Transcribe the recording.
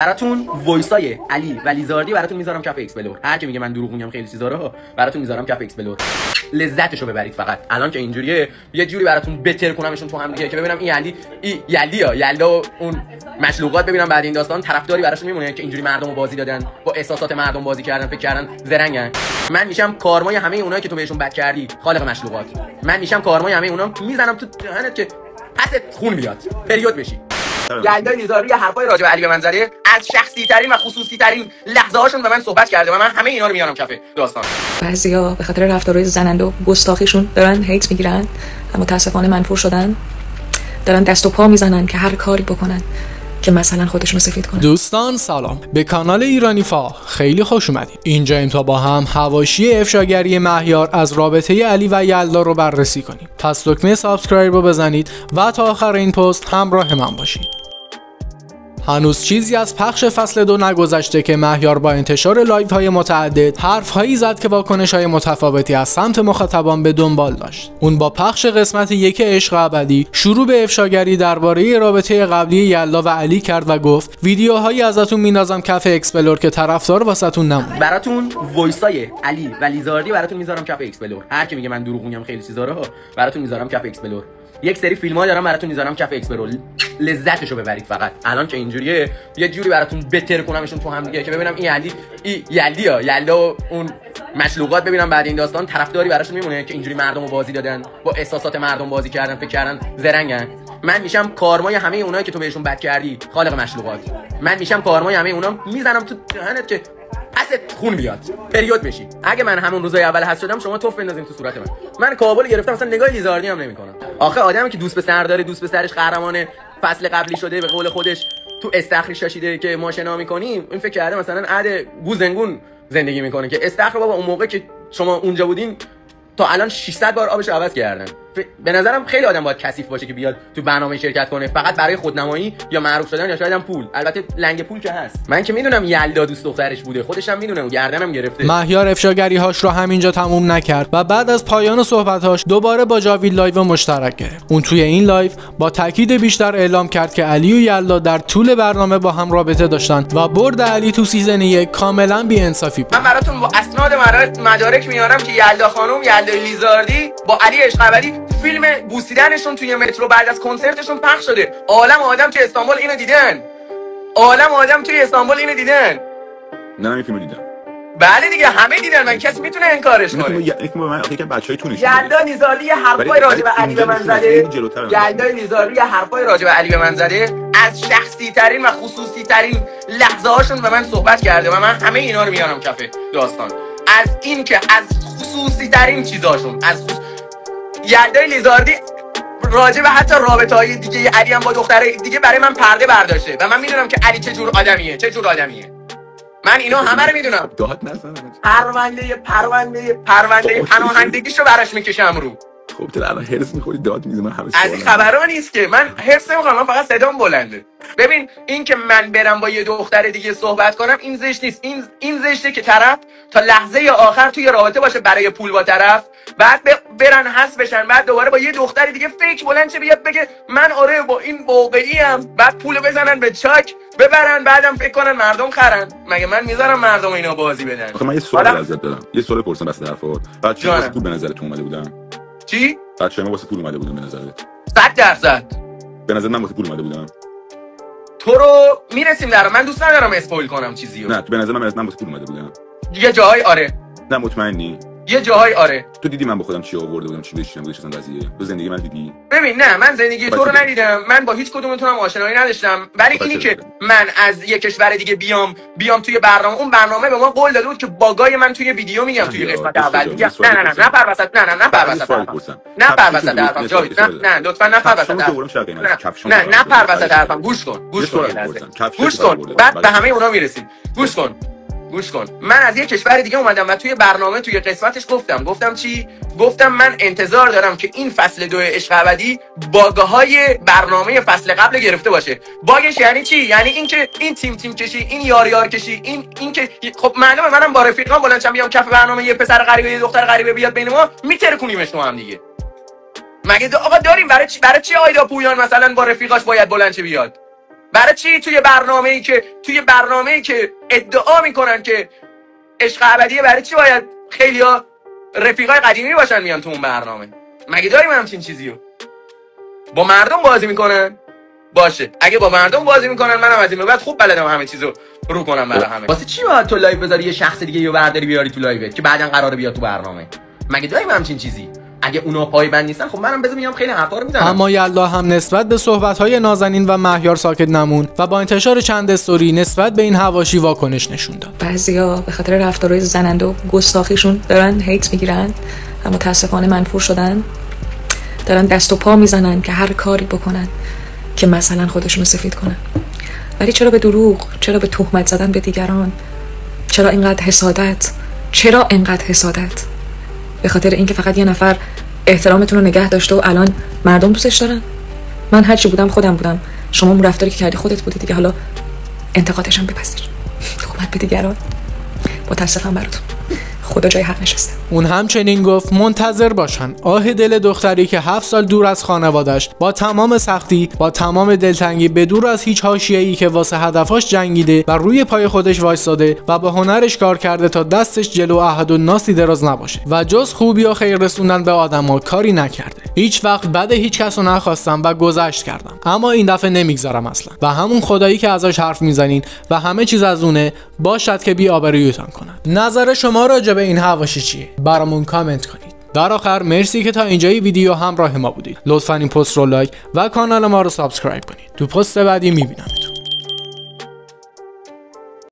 براتون وایسای علی و لیزاردی براتون میذارم کف اکسپلور. هر کی میگه من دروغ میگم خیلی چیزا رو براتون میذارم کف اکسپلور. لذتشو ببرید. فقط الان که اینجوریه یه جوری براتون بتر کنمشون تو هم دیگه که ببینم این علی یلدا اون مشلوقات ببینم بعد این داستان طرفداری براشون میمونه که اینجوری مردمو بازی دادن، با احساسات مردم بازی کردن، فکر کردن زرنگن. من میشم کارمای همه اونایی که تو بهشون بد کردی، خالق مشلوقات. من میشم کارمای همه اونا، میزنم تو دهنت که پست خون بیاد، پریود بشی. یلدای لیزاردی حرفای راجع به علی به من زده، از شخصی ترین و خصوصی ترین لحظه هاشون به من صحبت کرده و من همه اینا رو میارم کف داستان. بعضیا به خاطر رفتارهای زننده و گستاخیشون دارن هیت میگیرن، اما متاسفانه منفور شدن، دارن دست و پا میزنن که هر کاری بکنن که مثلا خودشونو سفید کنن. دوستان سلام، به کانال ایرانیفا خیلی خوش اومدید. اینجا تا با هم حواشی افشاگری مهیار از رابطه علی و یلدا رو بررسی کنیم. پس دکمه سابسکرایب رو بزنید و تا آخر این پست همراه من باشید. هنوز چیزی از پخش فصل 2 نگذشته که مهیار با انتشار لایو های متعدد حرفهایی زد که واکنش های متفاوتی از سمت مخاطبان به دنبال داشت. اون با پخش قسمت 1 عشق ابدی شروع به افشاگری درباره رابطه قبلی یلدا و علی کرد و گفت ویدیوهایی ازتون میندازم کف اکسپلور که طرفدار واسهتون نمونه. براتون وایسای علی و لیزاردی براتون میذارم کف اکسپلور. هر کی میگه من دروغ میگم خیلی چیزا رو براتون میذارم کف اکسپلور. یک سری فیلم‌ها دارم براتون میذارم کف اکسپلور. لذتشو ببرید. فقط الان که اینجوریه یه جوری براتون بتر کنمشون تو هم دیگه که ببینم این یلدا اون مشلوقات ببینم بعد این داستان طرفداری براشون میمونه که اینجوری مردمو بازی دادن، با احساسات مردم بازی کردن، فکر کردن زرنگن. من میشم کارمای همه اونایی که تو بهشون بد کردی، خالق مشلوقات. من میشم کارمای همه اونا، میزنم تو دهنت که پست خون بیاد، پریود بشی. اگه من همون روزای اول حس شدم شما توف بندازین تو صورت من کابل گرفتم، مثلا نگاه لیزاردی هم نمیکنم. آخه آدمی که دوست به سر داره، دوست به سرش قهرمان فصل قبلی شده، به قول خودش تو استخری شاشیده که ما شنا میکنیم، این فکر کرده مثلا عد گوزنگون زندگی میکنه که استخر بابا اون موقع که شما اونجا بودین تا الان 600 بار آبش عوض کردن. به نظرم خیلی آدم باید کثیف باشه که بیاد تو برنامه شرکت کنه فقط برای خودنمایی یا معروف شدن یا شاید هم پول. البته لنگ پول که هست. من که میدونم یلدا دوست دخترش بوده، خودش هم میدونه و گردنم گرفته. مهیار افشاگری هاش رو همینجا تموم نکرد و بعد از پایان صحبتاش دوباره با جاوید لایو مشترک گرفت. اون توی این لایو با تاکید بیشتر اعلام کرد که علی و یلدا در طول برنامه با هم رابطه داشتن و برد علی تو سیزن 1 کاملا بی‌انصافی بود. من براتون با اسناد مدارک میارم که یلدا خانم، یلدای لیزاردی با علی عشق ابدی فیلم بوسیدنشون توی مترو بعد از کنسرتشون پخش شده. عالم آدم توی استانبول اینو دیدن. نه این فیلمو دیدم. بله دیگه همه دیدن. من کسی میتونه انکارش کنه؟ یک من یکی بچهای تونش. یلدا لیزاردی یه حرفای راجع به علی به من زده. یلدا لیزاردی یه حرفای راجع به علی به من زده. از شخصی ترین و خصوصی ترین لحظه هاشون به من صحبت کرده و من همه اینا رو میارم کف داستان. از این که از خصوصی ترین چیزاشون، یلدای لیزاردی راجع به حتی رابطه‌های دیگه علی هم با دختره دیگه برای من پرده برداشته و من میدونم که علی چه جور آدمیه. من اینا همه رو میدونم. داد نزن. پرونده پناهندگیشو براش میکشم رو. خب تو الان هرس می‌خوری داد میزنی. من همه از این خبرا نیست که من هرس نمی‌خوام، من فقط صدام بلنده. ببین این که من برم با یه دختر دیگه صحبت کنم این زشت نیست. این زشته که طرف تا لحظه آخر توی رابطه باشه برای پول با طرف، بعد برن حس بشن، بعد دوباره با یه دختر دیگه فیک بلند شه بیاد بگه من آره با این واقعی‌ام، بعد پول بزنن به چاک ببرن، بعدم فکر کنن مردم خرن. مگه من میذارم مردم اینا بازی بدن؟ آخه من یه سوال ازت دارم. یه سوال پرسیدم واسه حرفات. بچه‌ها واسه پول به نظرتون اومده بودن؟ چی؟ بچه‌ها واسه پول اومده بودن به نظرت؟ 100%. به نظر من واسه پول اومده بودن. تو رو میرسیم در من دوست ندارم اسپویل کنم چیزیو. نه تو به نظر من واسه پول اومده بودن. یه جایی آره. نه مطمئنی؟ یه جاهای آره. تو دیدی من با خودم چی آورده بودم، چی بشینم بودش اصلا قضیه؟ تو زندگی من دیدی؟ ببین نه من زندگی تو رو ندیدم، من با هیچ کدومتون هم آشنایی نداشتم، ولی اینی که من از یه کشور دیگه بیام توی برنامه، اون برنامه به ما قول داده بود که باگای من توی ویدیو میگم توی قسمت اول میگم نه پر وسط نه پر وسط جاوید نه لطفا نه پر وسط نه پر وسط حرفم. گوش کن بعد به همه اونا میرسیم. گوش کن من از یه کشور دیگه اومدم و توی برنامه توی قسمتش گفتم چی؟ گفتم من انتظار دارم که این فصل 2 عشق ابدی باگهای برنامه فصل قبل گرفته باشه. باگش یعنی چی؟ یعنی اینکه این تیم کشی، این یار کشی، این که خب معلومه منم با رفیقام بلند شم بیام کف برنامه یه پسر غریبه یه دختر غریبه بیاد بین ما میترکونیمش تو هم دیگه. مگه آقا داریم برای چی آیدا پویان مثلا با رفیقاش باید بلند شه بیاد؟ برای چی توی برنامه‌ای که ادعا میکنن که عشق ابدیه، برای چی باید خیلیا رفیقای قدیمی باشن میان تو اون برنامه؟ مگه داریم همچین چیزیو؟ با مردم بازی میکنن؟ باشه، اگه با مردم بازی میکنن منم از این به بعد خوب بلدم همه چیزو رو کنم برای همه. واسه چی باید تو لایو بذاری یه شخص دیگه رو برداری بیاری تو لایوت که بعدن قراره بیاد تو برنامه؟ مگه داریم همچین چیزی؟ اگه اونا پایبند نیستن خب منم بذار میام خیلی حرفا رو میزنم. اما یلدا هم نسبت به صحبت‌های نازنین و مهیار ساکت نمون و با انتشار چند استوری نسبت به این حواشی واکنش نشون داد. بعضیا به خاطر رفتارهای زننده و گستاخیشون دارن هیت میگیرن و متاسفانه منفور شدن، دارن دست و پا میزنن که هر کاری بکنن که مثلا خودشونو سفید کنن. ولی چرا به دروغ، چرا به تهمت زدن به دیگران، چرا اینقدر حسادت؟ به خاطر اینکه فقط یه نفر احترامتون رو نگه داشته و الان مردم دوستش دارن؟ من هرچی بودم خودم بودم، شما اون رفتاری که کردی خودت بودی دیگه، حالا انتقادش هم بپذیر. تهمت به دیگران، متاسفم براتون، خدا جای حق نشسته. اون همچنین گفت منتظر باشن آه دل دختری که 7 سال دور از خانوادش با تمام سختی، با تمام دلتنگی، به دور از هیچ حاشیه‌ای که واسه هدفاش جنگیده و روی پای خودش وایساده و با هنرش کار کرده تا دستش جلو احد و ناسی دراز نباشه و جز خوبی و خیر رسوندن به آدما کاری نکرده. هیچ وقت بد هیچ کس رو نخواستم و گذشت کردم، اما این دفعه نمیگذارم اصلا. و همون خدایی که ازش حرف میزنین و همه چیز از اونه باشد که بی آبرویتان کنن. نظر شما راجع به این حواشی چیه؟ برامون کامنت کنید. در آخر مرسی که تا اینجای ویدیو همراه ما بودید. لطفاً این پست رو لایک و کانال ما رو سابسکرایب کنید. تو پست بعدی میبینمتون.